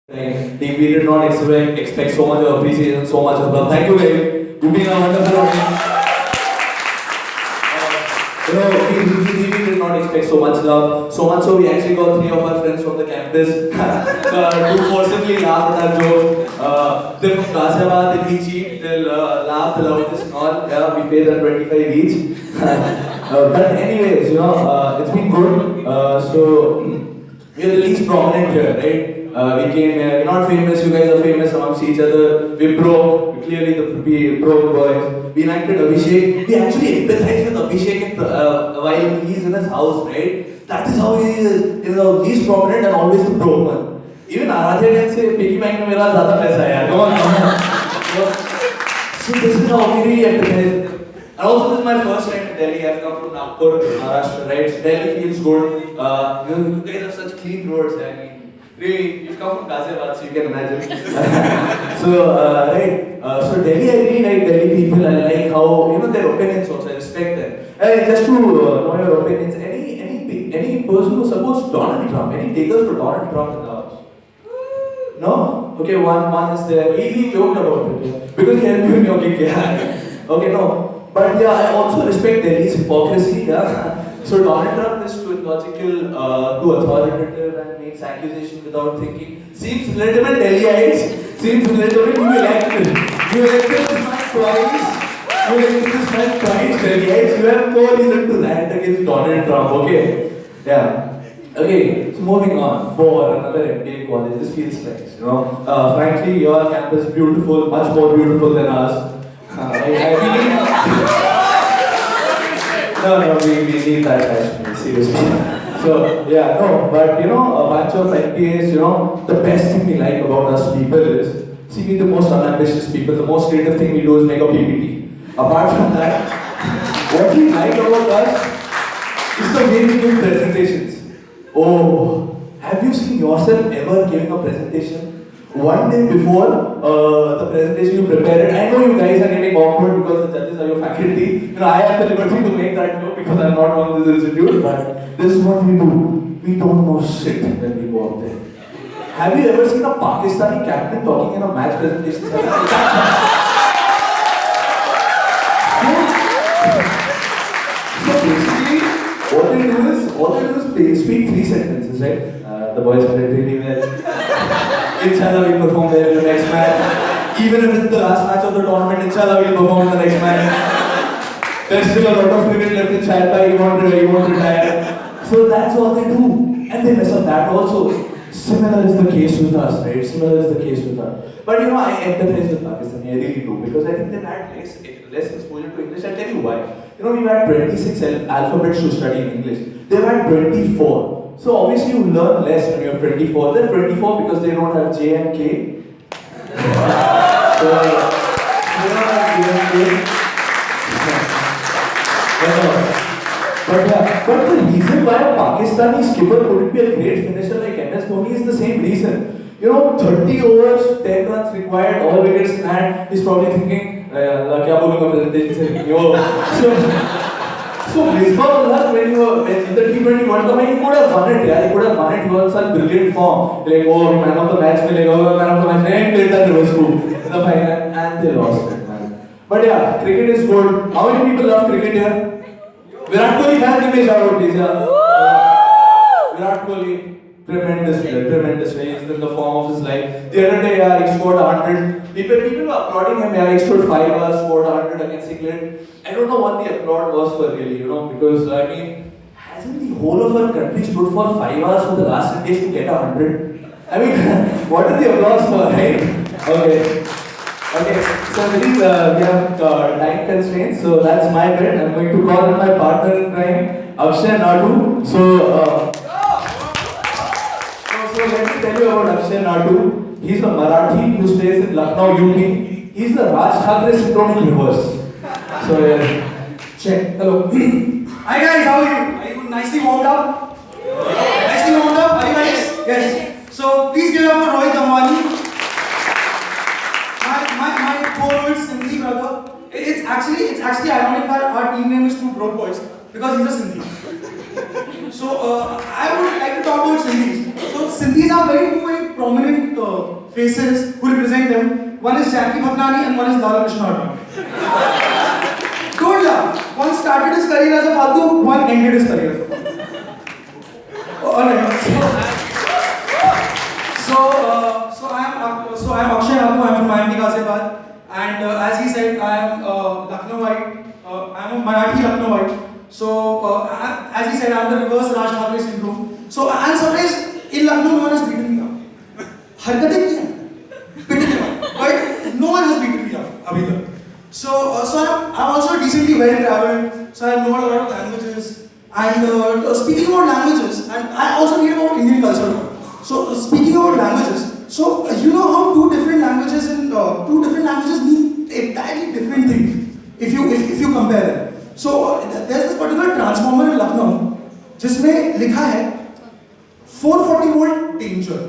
We did not expect so much of appreciation, so much of love. Thank you, guys. You've been a wonderful audience. We did not expect so much love. So much so we actually got three of our friends from the campus to forcibly laugh at our joke. They're from Ghaziabad, they cheap, they'll laugh the loudest and all. Yeah, we pay them 25 each. But anyways, it's been good. So we're the least prominent here, right? We came here, we're not famous, you guys are famous amongst each other. We're broke, clearly we broke boys. We enacted Abhishek. We actually empathize with Abhishek while he's in his house, right? That is how he is, least prominent and always the broke one. Even Aradhya can say, Piggy bank mein mera zyada paisa hai yaar. Come on. So this is how we really empathize. And also this is my first time in Delhi. I've come from Nagpur, Maharashtra, right? So Delhi feels good. You guys have such clean roads. I mean, really, you've come from Ghaziabad, so you can imagine. So Delhi, I really like Delhi people. I like how, their opinions also, I respect them. Just to know your opinions, any person who supports Donald Trump, any takers for Donald Trump in the house? No? Okay, one is there. He joked about it, yeah. Because he helped you in your gig, yeah. Okay, no. But yeah, I also respect Delhi's hypocrisy, yeah. So Donald Trump is too illogical, too authoritative and makes accusations without thinking. Seems relatable Delhiites. Seems relatable. You elected this man twice. Delhiites. You have no reason to rant against Donald Trump, okay? Yeah. Okay, so moving on for another MBA college. This feels nice, frankly, your campus is beautiful, much more beautiful than us. No, we need that actually, seriously. So, yeah, no, but a bunch of MPAs, the best thing we like about us people is, see, we're the most unambitious people, the most creative thing we do is make a PPT. Apart from that, what we like about us is the way we give presentations. Oh, have you seen yourself ever giving a presentation? One day before the presentation you prepared it, I know you guys are getting awkward because the judges are your faculty. I have the liberty to make that joke because I'm not on this institute, but this is what we do. We don't know shit when we go up there. Have you ever seen a Pakistani captain talking in a match presentation? So basically, all they do is speak three sentences, right? The boys played really well. Inshallah we'll perform there in the next match. Even if it's the last match of the tournament, inshallah we'll perform in the next match. There's still a lot of cricket left in Chadpa, you won't retire. So that's all they do. And they mess up that also. Similar is the case with us, right? Similar is the case with us. But I empathize with Pakistani, I really do. Because I think they've had less exposure to English. I'll tell you why. We've had 26 alphabets to study in English. They've had 24. So obviously you learn less when you're 24. They're 24 because they don't have J and K. So they don't have J and K. But the reason why a Pakistani skipper couldn't be a great finisher like MS Dhoni is the same reason. 30 overs, 10 runs required, all wickets in hand. He's probably thinking, kya bolunga presentation se. So Misbah-ul-Haq, when in the T20 World Cup, he could have won it. Yeah, he could have won it. He was in such brilliant form. Like, man of the match, man of the match, and played that reverse coup in the final, and they lost it, man. But yeah, cricket is good. How many people love cricket here? Virat Kohli fans, give me a shout out, please. Virat Kohli, tremendous player. He's in the form of his life. The other day, he scored 100. People were applauding him. He scored 5 hours, scored 100 against England. I don't know what the applaud was for really, because hasn't the whole of our country stood for 5 hours for the last 10 days to get 100? What is the applause for, right? Okay. So we have time constraints, so that's my bit. I'm going to call in my partner in crime, Akshay Nadu. So let me tell you about Akshay Nadu. He's a Marathi who stays in Lucknow, UP. He's the Raj Thakre syndrome in reverse. So check. Hello. Hi guys, how are you? Are you nicely warmed up? Nicely warmed up? Are you guys? Yes. So please give it up for Rohit Damwani. My co-host Sindhi brother. It's actually ironic that our team name is Two Broke Boys because he's a Sindhi. So I would like to talk about Sindhis. So Sindhis are very prominent faces who represent them. One is Jackie Bhaknani and one is Lal Krishna Advani. Don't laugh. One started his career as a Faltu, one ended his career as a Faltu. Alright. So I am Akshay Ramu. I am from IMT Ghaziabad. And as he said, I am Lucknowite. I am a Marathi Lucknowite. So as he said, I am the reverse Raj Thakre syndrome. So I am surprised in Lucknow no one has beaten me up. हरकतें की हैं, beaten me up, but no one has beaten me up अभी तक. So I'm also decently well traveled. So I know a lot of languages. And speaking about languages, and I also read about Indian culture. So speaking about languages. So you know how two different languages mean entirely different things if you compare them. So there's this particular transformer in Lucknow जिसमें लिखा है 440 volt danger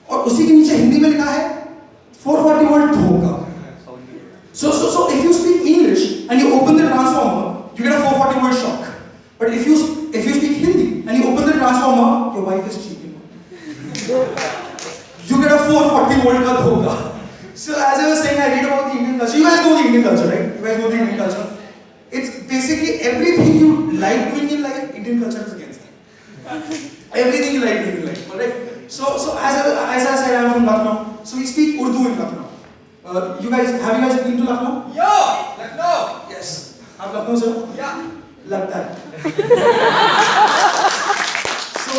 और उसी के नीचे हिंदी में लिखा है 440 वोल्ट धोखा. So if you speak English and you open the transformer, you get a 440 volt shock. But if you speak Hindi and you open the transformer, your wife is cheating. You get a 440 volt ka dhoka. So as I was saying, I read about the Indian culture. You guys know the Indian culture, right? You guys know the Indian culture. It's basically everything you like doing in life, Indian culture is against it. Everything you like doing in life, alright? So as I said, I'm from Lucknow. So we speak Urdu in Lucknow. Have you guys been to Lucknow? Yeah, Lucknow. Yes. Have Lucknow, sir? Yeah. Like that. So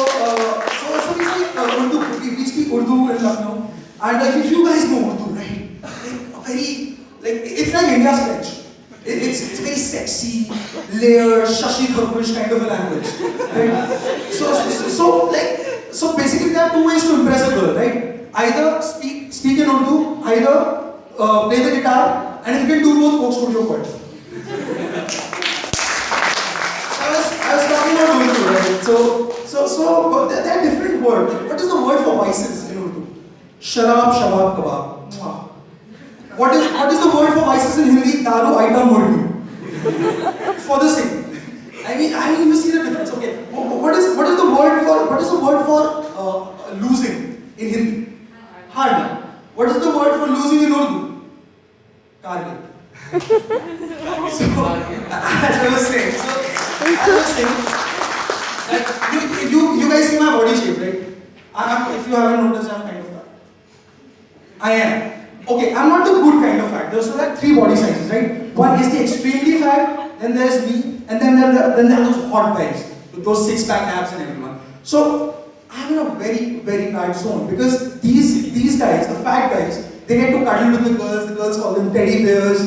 we speak Urdu. We speak Urdu in Lucknow. And if you guys know Urdu, right? It's like India's French. It's very sexy, layered, Shashi Tharush kind of a language. Right? So basically there are two ways to impress a girl, right? Either speak in Urdu, either play the guitar, and if you can do both, go studio quite. I was talking about Urdu, right? But there are different words. What is the word for vices in Urdu? Sharab, shabab, kebab. Mwah. What is the word for vices in Hindi? Daru, item, murgi. For the same. I mean, you see the difference. Okay. What is the word for losing in Hindi? Hard. What is the word for losing in Urdu? Kargil. So, as I was saying, that you guys see my body shape, right? If you haven't noticed, I'm kind of fat. I am. Okay, I'm not the good kind of fat. There are three body sizes, right? One is the extremely fat, then there's me, and then there are those hot guys with those six-pack abs and everyone. So I'm in a very, very bad zone because these guys, the fat guys, they get to cuddle with the girls call them teddy bears,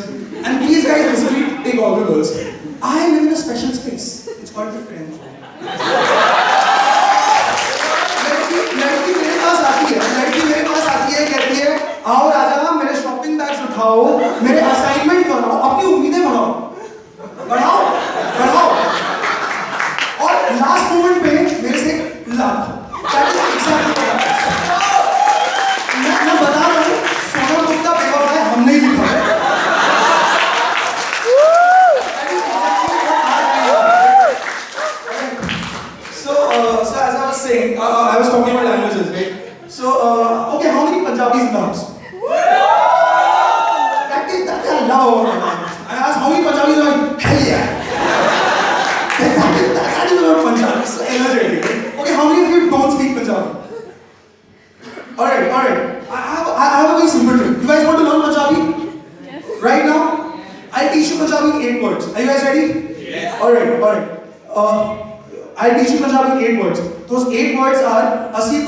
and these guys basically take all the girls. I live in a special space. It's called the friend zone. लड़की मेरे पास आती है कहती है आओ राजा मेरे shopping bags उठाओ मेरे असाइनमेंट बनाओ अपनी उम्मीदें बढ़ाओ और लास्ट मोमेंट पे मेरे से लाभ मैं बता रहा हूँ सोनम गुप्ता बेवफा है हमने ही लिखा है So as I was saying, I was talking about languages, right? So, okay, how many Punjabis in the house? That I love. I asked how many Punjabis are like, hell yeah. That is about Punjabi, so energetic. Okay, how many of you don't speak Punjabi? Alright. I have a very simple trick. You guys want to learn Punjabi? Yes. Right now, I'll teach you Punjabi in 8 words. Are you guys ready? Yes. Alright. I'll teach you Punjabi in 8 words. Those 8 words are Asi